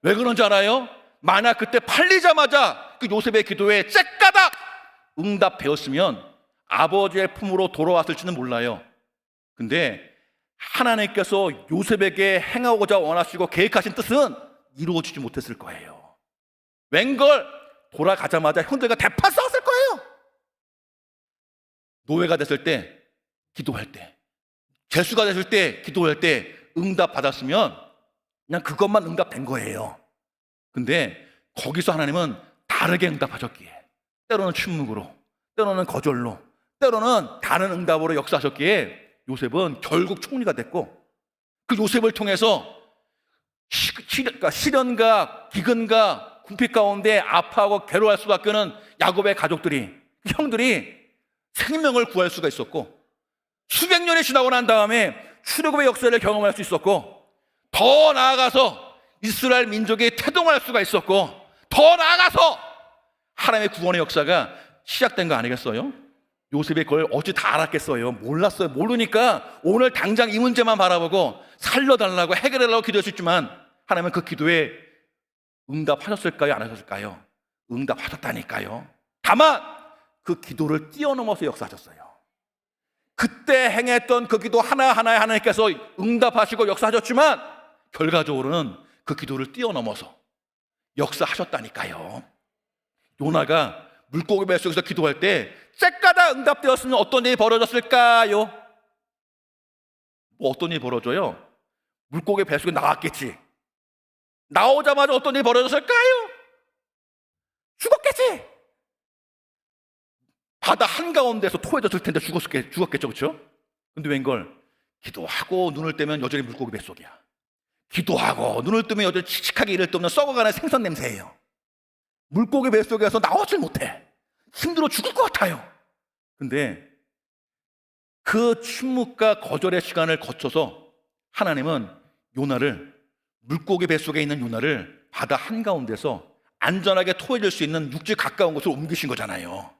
왜 그런지 알아요? 만약 그때 팔리자마자 그 요셉의 기도에 째까닥 응답되었으면 아버지의 품으로 돌아왔을지는 몰라요. 근데 하나님께서 요셉에게 행하고자 원하시고 계획하신 뜻은 이루어지지 못했을 거예요. 웬걸 돌아가자마자 형들과 대판 싸웠을 거예요. 노예가 됐을 때, 기도할 때, 죄수가 됐을 때, 기도할 때 응답 받았으면 그냥 그것만 응답된 거예요. 근데 거기서 하나님은 다르게 응답하셨기에, 때로는 침묵으로, 때로는 거절로, 때로는 다른 응답으로 역사하셨기에 요셉은 결국 총리가 됐고, 그 요셉을 통해서 시련과 기근과 궁핍 가운데 아파하고 괴로워할 수밖에 없는 야곱의 가족들이, 형들이 생명을 구할 수가 있었고, 수백 년이 지나고 난 다음에 출애굽의 역사를 경험할 수 있었고, 더 나아가서 이스라엘 민족이 태동할 수가 있었고, 더 나아가서 하나님의 구원의 역사가 시작된 거 아니겠어요? 요셉이 그걸 어찌 다 알았겠어요? 몰랐어요. 모르니까 오늘 당장 이 문제만 바라보고 살려달라고 해결하려고 기도할 수 있지만, 하나님은 그 기도에 응답하셨을까요? 안 하셨을까요? 응답하셨다니까요. 다만 그 기도를 뛰어넘어서 역사하셨어요. 그때 행했던 그 기도 하나하나에 하나님께서 응답하시고 역사하셨지만, 결과적으로는 그 기도를 뛰어넘어서 역사하셨다니까요. 요나가 물고기 뱃속에서 기도할 때 째까다 응답되었으면 어떤 일이 벌어졌을까요? 뭐 어떤 일이 벌어져요? 물고기 뱃속에 나왔겠지. 나오자마자 어떤 일이 벌어졌을까요? 죽었겠지. 바다 한가운데서 토해졌을 텐데 죽었겠죠, 그렇죠? 근데 웬걸 기도하고 눈을 뜨면 여전히 물고기 뱃속이야. 기도하고 눈을 뜨면 여전히 칙칙하게 이를 데 없는 썩어가는 생선 냄새예요. 물고기 뱃속에서 나오질 못해. 힘들어 죽을 것 같아요. 근데 그 침묵과 거절의 시간을 거쳐서 하나님은 요나를, 물고기 뱃속에 있는 요나를 바다 한가운데서 안전하게 토해질 수 있는 육지 가까운 곳으로 옮기신 거잖아요.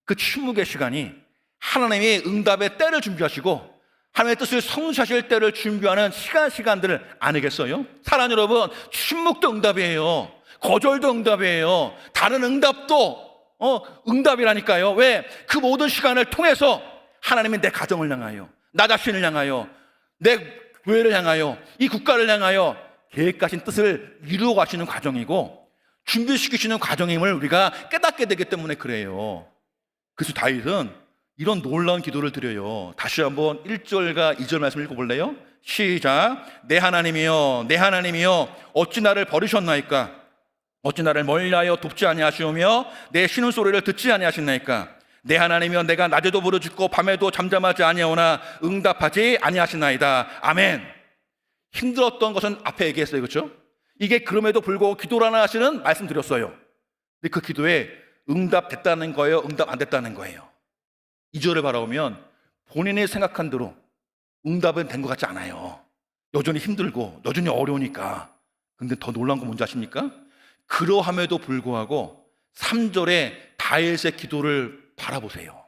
그 침묵의 시간이 하나님이 응답의 때를 준비하시고 하나님의 뜻을 성취하실 때를 준비하는 시간들을 아니겠어요? 사랑하는 여러분, 침묵도 응답이에요. 거절도 응답이에요. 다른 응답도 응답이라니까요. 왜? 그 모든 시간을 통해서 하나님이 내 가정을 향하여, 나 자신을 향하여, 내 교회를 향하여, 이 국가를 향하여 계획하신 뜻을 이루어 가시는 과정이고 준비시키시는 과정임을 우리가 깨닫게 되기 때문에 그래요. 그래서 다윗은 이런 놀라운 기도를 드려요. 다시 한번 1절과 2절 말씀 읽어볼래요? 시작. 내 하나님이여, 내 하나님이여, 어찌 나를 버리셨나이까? 어찌 나를 멀리하여 돕지 아니하시오며 내 신음소리를 듣지 아니하시나이까? 내 하나님이여, 내가 낮에도 부르짖고 밤에도 잠잠하지 아니하오나 응답하지 아니하시나이다. 아멘. 힘들었던 것은 앞에 얘기했어요, 그렇죠? 이게 그럼에도 불구하고 기도라나 하시는 말씀 드렸어요. 근데 그 기도에 응답됐다는 거예요, 응답 안 됐다는 거예요? 2절을 바라보면 본인이 생각한 대로 응답은 된 것 같지 않아요. 여전히 힘들고 여전히 어려우니까. 근데 더 놀라운 건 뭔지 아십니까? 그러함에도 불구하고 3절에 다윗의 기도를 바라보세요.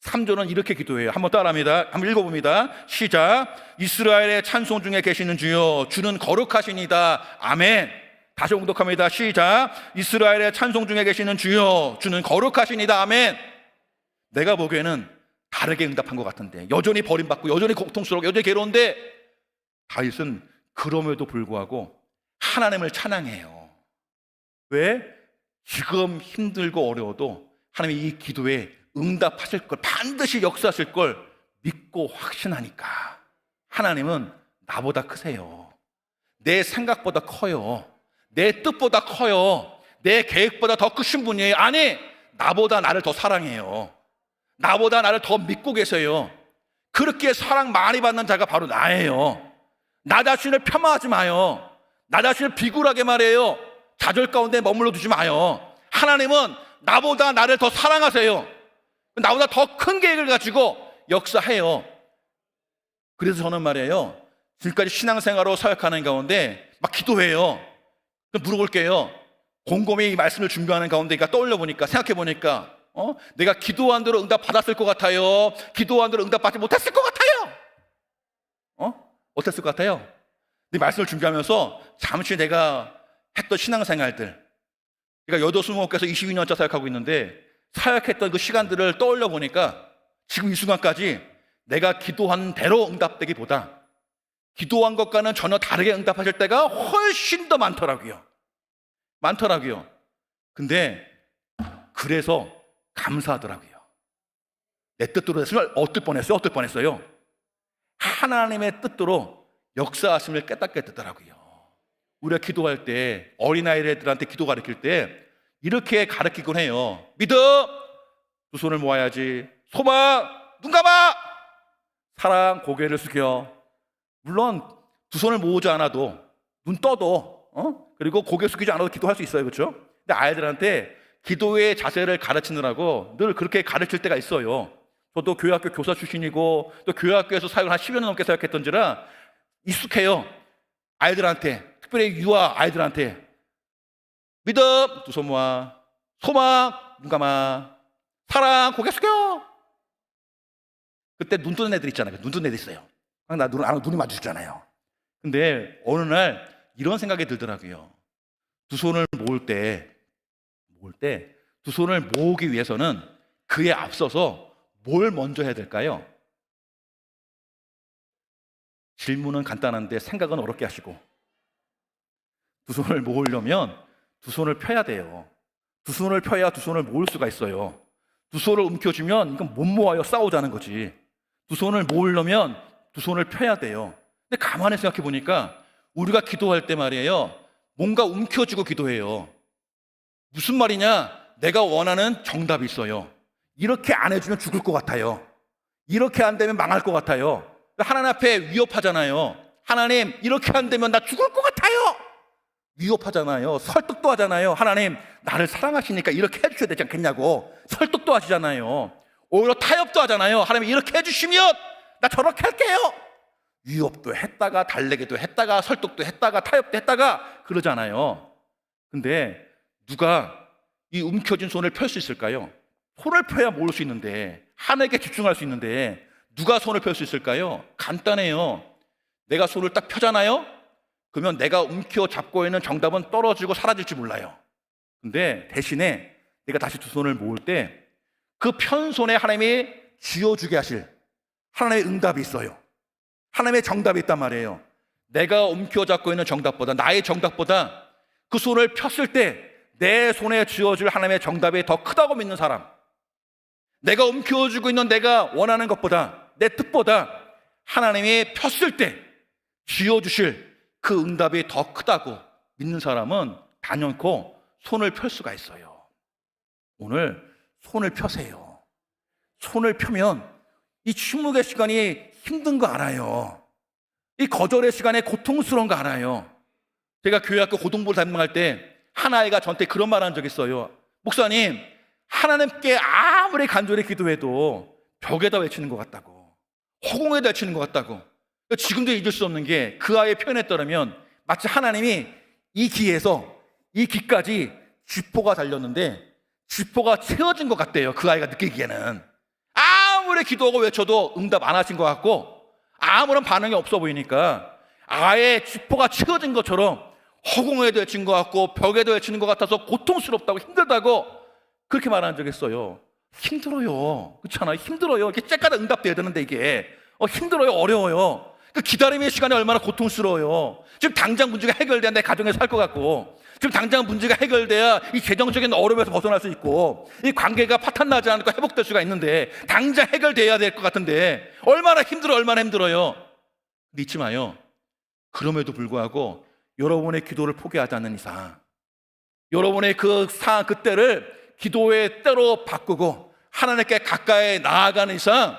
3절은 이렇게 기도해요. 한번 따라합니다. 한번 읽어봅니다. 시작. 이스라엘의 찬송 중에 계시는 주여, 주는 거룩하시니다. 아멘. 다시 공독합니다. 시작. 이스라엘의 찬송 중에 계시는 주여, 주는 거룩하시니다. 아멘. 내가 보기에는 다르게 응답한 것 같은데, 여전히 버림받고 여전히 고통스럽고 여전히 괴로운데 다윗은 그럼에도 불구하고 하나님을 찬양해요. 왜? 지금 힘들고 어려워도 하나님이 이 기도에 응답하실 걸, 반드시 역사하실 걸 믿고 확신하니까. 하나님은 나보다 크세요. 내 생각보다 커요. 내 뜻보다 커요. 내 계획보다 더 크신 분이에요. 아니, 나보다 나를 더 사랑해요. 나보다 나를 더 믿고 계세요. 그렇게 사랑 많이 받는 자가 바로 나예요. 나 자신을 폄하하지 마요. 나 자신을 비굴하게 말해요. 좌절 가운데 머물러 두지 마요. 하나님은 나보다 나를 더 사랑하세요. 나보다 더 큰 계획을 가지고 역사해요. 그래서 저는 말이에요, 지금까지 신앙생활로 사역하는 가운데 막 기도해요. 그럼 물어볼게요. 곰곰이 이 말씀을 준비하는 가운데 떠올려 보니까, 생각해 보니까 내가 기도한 대로 응답 받았을 것 같아요? 기도한 대로 응답 받지 못했을 것 같아요? 어땠을 것 같아요? 이 말씀을 준비하면서 잠시 내가 했던 신앙생활들, 그러니까 여도수목께서 22년째 사역하고 있는데 사역했던 그 시간들을 떠올려 보니까 지금 이 순간까지 내가 기도한 대로 응답되기보다 기도한 것과는 전혀 다르게 응답하실 때가 훨씬 더 많더라고요. 근데 그래서 감사하더라고요. 내 뜻대로 했으면 어떨 뻔했어요? 하나님의 뜻대로 역사하심을 깨닫게 되더라고요. 우리가 기도할 때, 어린아이들한테 기도 가르칠 때 이렇게 가르치곤 해요. 믿어! 두 손을 모아야지. 소봐! 눈 감아! 사랑, 고개를 숙여. 물론 두 손을 모으지 않아도, 눈 떠도, 그리고 고개 숙이지 않아도 기도할 수 있어요. 그렇죠? 근데 아이들한테 기도의 자세를 가르치느라고 늘 그렇게 가르칠 때가 있어요. 저도 교회학교 교사 출신이고 또 교회학교에서 사역을 한 10여 년 넘게 사역했던지라 익숙해요. 아이들한테, 특별히 유아 아이들한테 믿음, 두 손 모아. 소망, 눈 감아. 사랑, 고개 숙여. 그때 눈 뜨는 애들 있잖아요. 눈 뜨는 애들 있어요. 눈이 마주치잖아요. 근데 어느 날 이런 생각이 들더라고요. 두 손을 모을 때 두 손을 모으기 위해서는 그에 앞서서 뭘 먼저 해야 될까요? 질문은 간단한데 생각은 어렵게 하시고, 두 손을 모으려면 두 손을 펴야 돼요. 두 손을 펴야 두 손을 모을 수가 있어요. 두 손을 움켜쥐면 이건 못 모아요. 싸우자는 거지. 두 손을 모으려면 두 손을 펴야 돼요. 근데 가만히 생각해 보니까 우리가 기도할 때 말이에요, 뭔가 움켜쥐고 기도해요. 무슨 말이냐? 내가 원하는 정답이 있어요. 이렇게 안 해주면 죽을 것 같아요. 이렇게 안 되면 망할 것 같아요. 하나님 앞에 위협하잖아요. 하나님, 이렇게 안 되면 나 죽을 것 같아요. 위협하잖아요. 설득도 하잖아요. 하나님, 나를 사랑하시니까 이렇게 해주셔야 되지 않겠냐고 설득도 하시잖아요. 오히려 타협도 하잖아요. 하나님, 이렇게 해주시면 나 저렇게 할게요. 위협도 했다가 달래기도 했다가 설득도 했다가 타협도 했다가 그러잖아요. 근데 누가 이 움켜진 손을 펼 수 있을까요? 손을 펴야 모을 수 있는데, 하나님께 집중할 수 있는데 누가 손을 펼 수 있을까요? 간단해요. 내가 손을 딱 펴잖아요. 그러면 내가 움켜잡고 있는 정답은 떨어지고 사라질지 몰라요. 근데 대신에 내가 다시 두 손을 모을 때 그 편손에 하나님이 쥐어주게 하실 하나님의 응답이 있어요. 하나님의 정답이 있단 말이에요. 내가 움켜잡고 있는 정답보다, 나의 정답보다 그 손을 폈을 때 내 손에 쥐어줄 하나님의 정답이 더 크다고 믿는 사람, 내가 움켜쥐고 있는 내가 원하는 것보다, 내 뜻보다 하나님이 폈을 때 쥐어주실 그 응답이 더 크다고 믿는 사람은 단연코 손을 펼 수가 있어요. 오늘 손을 펴세요. 손을 펴면 이 침묵의 시간이 힘든 거 알아요. 이 거절의 시간에 고통스러운 거 알아요. 제가 교회학교 고등부를 담임할 때 한 아이가 저한테 그런 말 한 적이 있어요. 목사님, 하나님께 아무리 간절히 기도해도 벽에다 외치는 것 같다고, 허공에다 외치는 것 같다고. 지금도 잊을 수 없는 게, 그 아이의 표현에 따르면 마치 하나님이 이 귀에서 이 귀까지 쥐포가 달렸는데 쥐포가 채워진 것 같대요. 그 아이가 느끼기에는 아무리 기도하고 외쳐도 응답 안 하신 것 같고 아무런 반응이 없어 보이니까 아예 쥐포가 채워진 것처럼 허공에도 외친 것 같고 벽에도 외치는 것 같아서 고통스럽다고, 힘들다고 그렇게 말한 적이 있어요. 힘들어요. 그렇잖아요. 힘들어요. 이렇게 째까다 응답돼야 되는데 이게 힘들어요. 어려워요. 그 기다림의 시간이 얼마나 고통스러워요. 지금 당장 문제가 해결돼야 내 가정에 살 것 같고, 지금 당장 문제가 해결돼야 이 재정적인 어려움에서 벗어날 수 있고, 이 관계가 파탄나지 않고 회복될 수가 있는데 당장 해결돼야 될 것 같은데 얼마나 힘들어요. 근데 잊지 마요. 그럼에도 불구하고 여러분의 기도를 포기하지 않는 이상, 여러분의 그때를 기도의 때로 바꾸고 하나님께 가까이 나아가는 이상,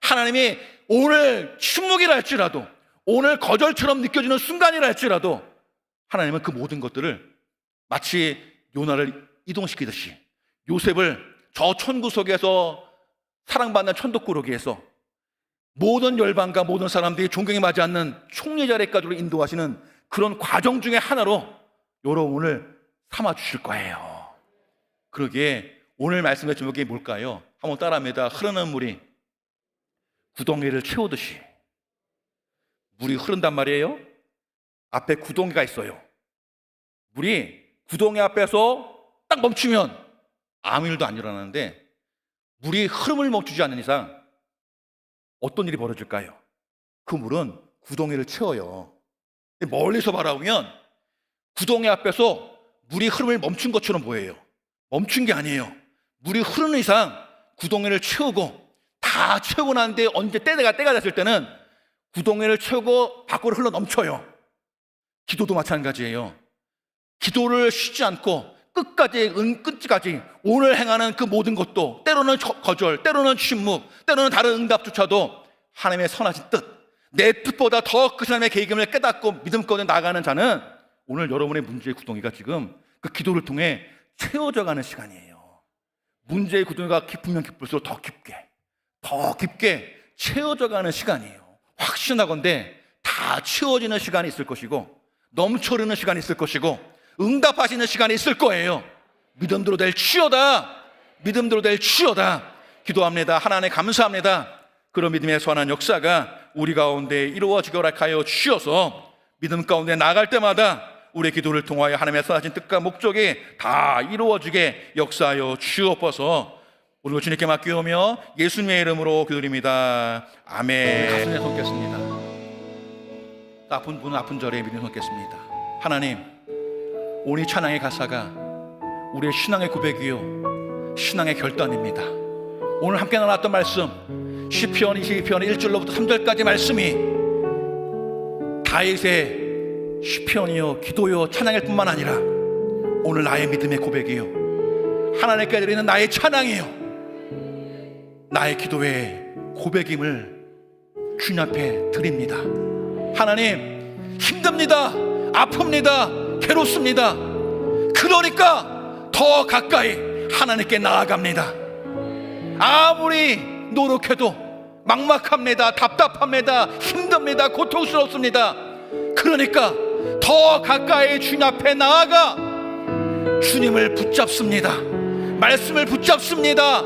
하나님이 오늘 침묵이라 할지라도, 오늘 거절처럼 느껴지는 순간이라 할지라도 하나님은 그 모든 것들을 마치 요나를 이동시키듯이 요셉을 저 천구 속에서 사랑받는 천덕꾸러기에서 모든 열방과 모든 사람들이 존경에 맞지 않는 총리 자리까지로 인도하시는 그런 과정 중에 하나로 여러분을 삼아주실 거예요. 그러기에 오늘 말씀의 제목이 뭘까요? 한번 따라합니다. 흐르는 물이 구덩이를 채우듯이. 물이 흐른단 말이에요. 앞에 구덩이가 있어요. 물이 구덩이 앞에서 딱 멈추면 아무 일도 안 일어나는데, 물이 흐름을 멈추지 않는 이상 어떤 일이 벌어질까요? 그 물은 구덩이를 채워요. 멀리서 바라보면 구덩이 앞에서 물이 흐름을 멈춘 것처럼 보여요. 멈춘 게 아니에요. 물이 흐르는 이상 구덩이를 채우고, 다 채우고 나는데 언제 때가 됐을 때는 구덩이를 채우고 밖으로 흘러 넘쳐요. 기도도 마찬가지예요. 기도를 쉬지 않고 끝까지 오늘 행하는 그 모든 것도, 때로는 거절, 때로는 침묵, 때로는 다른 응답조차도 하나님의 선하신 뜻, 내 뜻보다 더 그 사람의 계획을 깨닫고 믿음 가운데 나가는 자는 오늘 여러분의 문제의 구덩이가 지금 그 기도를 통해 채워져 가는 시간이에요. 문제의 구덩이가 깊으면 깊을수록 더 깊게 채워져 가는 시간이에요. 확신하건대 다 채워지는 시간이 있을 것이고, 넘쳐흐르는 시간이 있을 것이고, 응답하시는 시간이 있을 거예요. 믿음대로 될 치여다. 믿음대로 될 치여다. 기도합니다. 하나님 감사합니다. 그런 믿음의 선한 역사가 우리 가운데 이루어지게 허락하여 주셔서 믿음 가운데 나아갈 때마다 우리의 기도를 통하여 하나님의 선하신 뜻과 목적이 다 이루어지게 역사하여 주옵소서. 오늘 주님께 맡기오며 예수님의 이름으로 기도드립니다. 아멘. 가슴에 손겠습니다. 아픈 분은 아픈 자리에 믿음 손겠습니다. 하나님, 오늘 이 찬양의 가사가 우리의 신앙의 고백이요 신앙의 결단입니다. 오늘 함께 나눴던 말씀 시편 22편 1절로부터 3절까지 말씀이 다윗의 시편이요 기도요 찬양일 뿐만 아니라 오늘 나의 믿음의 고백이요 하나님께 드리는 나의 찬양이요 나의 기도의 고백임을 주님 앞에 드립니다. 하나님, 힘듭니다. 아픕니다. 괴롭습니다. 그러니까 더 가까이 하나님께 나아갑니다. 아무리 노력해도 막막합니다. 답답합니다. 힘듭니다. 고통스럽습니다. 그러니까 더 가까이 주님 앞에 나아가 주님을 붙잡습니다. 말씀을 붙잡습니다.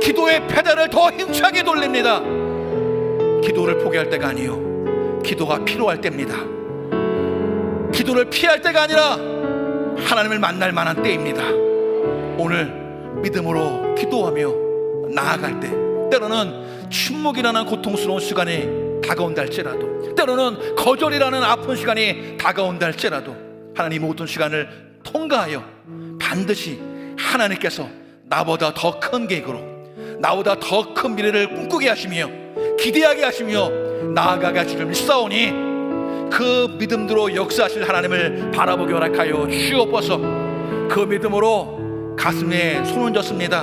기도의 페달을 더 힘차게 돌립니다. 기도를 포기할 때가 아니요 기도가 필요할 때입니다. 기도를 피할 때가 아니라 하나님을 만날 만한 때입니다. 오늘 믿음으로 기도하며 나아갈 때 때로는 침묵이라는 고통스러운 시간이 다가온다 할지라도, 때로는 거절이라는 아픈 시간이 다가온다 할지라도 하나님 모든 시간을 통과하여 반드시 하나님께서 나보다 더 큰 계획으로, 나보다 더 큰 미래를 꿈꾸게 하시며 기대하게 하시며 나아가게 하시를 믿사오니 그 믿음대로 역사하실 하나님을 바라보게 허락하여 주옵소서. 그 믿음으로 가슴에 손을 얹었습니다.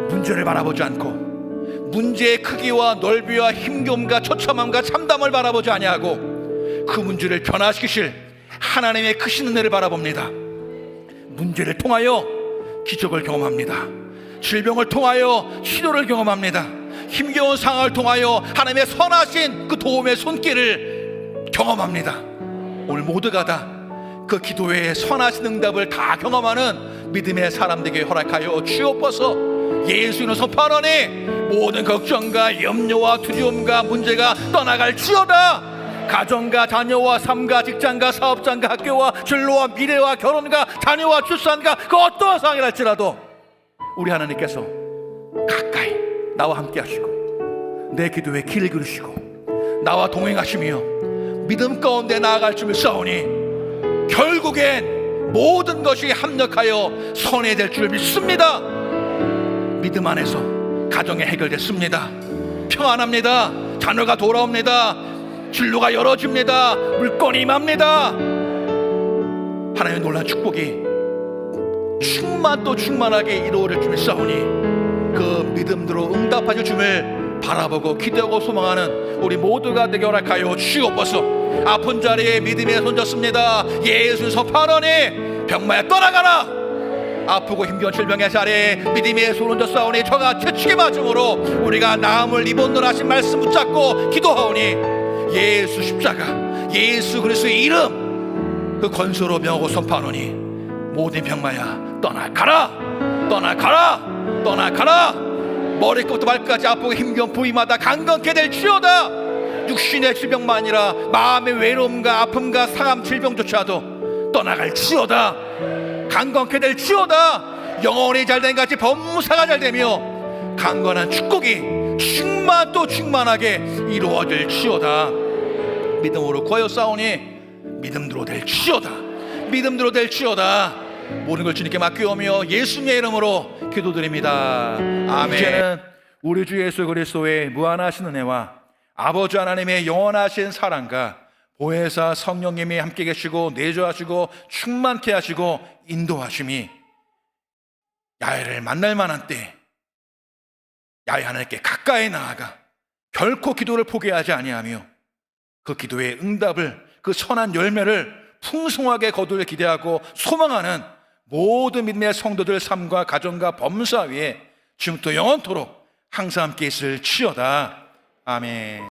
문제를 바라보지 않고 문제의 크기와 넓이와 힘겨움과 처참함과 참담을 바라보지 아니하고 그 문제를 변화시키실 하나님의 크신 은혜를 바라봅니다. 문제를 통하여 기적을 경험합니다. 질병을 통하여 치료를 경험합니다. 힘겨운 상황을 통하여 하나님의 선하신 그 도움의 손길을 경험합니다. 오늘 모두가 다 그 기도의 선하신 응답을 다 경험하는 믿음의 사람 되게 허락하여 주옵소서. 예수님의 선포하노니 모든 걱정과 염려와 두려움과 문제가 떠나갈지어다. 가정과 자녀와 삶과 직장과 사업장과 학교와 진로와 미래와 결혼과 자녀와 출산과 그 어떠한 상황이랄지라도 우리 하나님께서 가까이 나와 함께 하시고 내 기도에 길을 그르시고 나와 동행하시며 믿음 가운데 나아갈 줄 믿사오니 결국엔 모든 것이 합력하여 선이 될 줄 믿습니다. 믿음 안에서 가정이 해결됐습니다. 평안합니다. 자녀가 돌아옵니다. 진로가 열어집니다. 물건이 임합니다. 하나님의 놀라운 축복이 충만하게 이루어질 줄 믿사오니 그 믿음대로 응답하실 줌을 바라보고 기대하고 소망하는 우리 모두가 되게 허락하여 주옵소서. 아픈 자리에 믿음에 손졌습니다. 예수 선포하노니 병마에 떠나가라. 아프고 힘겨운 질병의 자리에 믿음의 손을 얹었사오니 저가 채찍의 맞음으로 우리가 나음을 입었노라 하신 말씀 붙잡고 기도하오니 예수 십자가 예수 그리스도의 이름 그 권세로 명하고 선포하노니 모든 병마야 떠나가라, 떠나가라, 떠나가라. 머리끝부터 발끝까지 아프고 힘겨운 부위마다 강건케 될지어다. 육신의 질병만 아니라 마음의 외로움과 아픔과 상함 질병조차도 떠나갈지어다. 강건케 될지어다. 영혼이 잘된 같이 범사가 잘되며 강건한 축복이 충만 또 충만하게 이루어질지어다. 믿음으로 구하여 싸우니 믿음대로 될지어다. 믿음대로 될지어다. 모든 걸 주님께 맡겨오며 예수님의 이름으로 기도드립니다. 아멘. 이제는 우리 주 예수 그리스도의 무한하신 은혜와 아버지 하나님의 영원하신 사랑과 보혜사 성령님이 함께 계시고 내주하시고 충만케 하시고 인도하심이 야훼를 만날 만한 때 야훼 하나님께 가까이 나아가 결코 기도를 포기하지 아니하며 그 기도의 응답을, 그 선한 열매를 풍성하게 거두길 기대하고 소망하는 모든 믿음의 성도들 삶과 가정과 범사 위에 지금부터 영원토록 항상 함께 있을지어다. 아멘.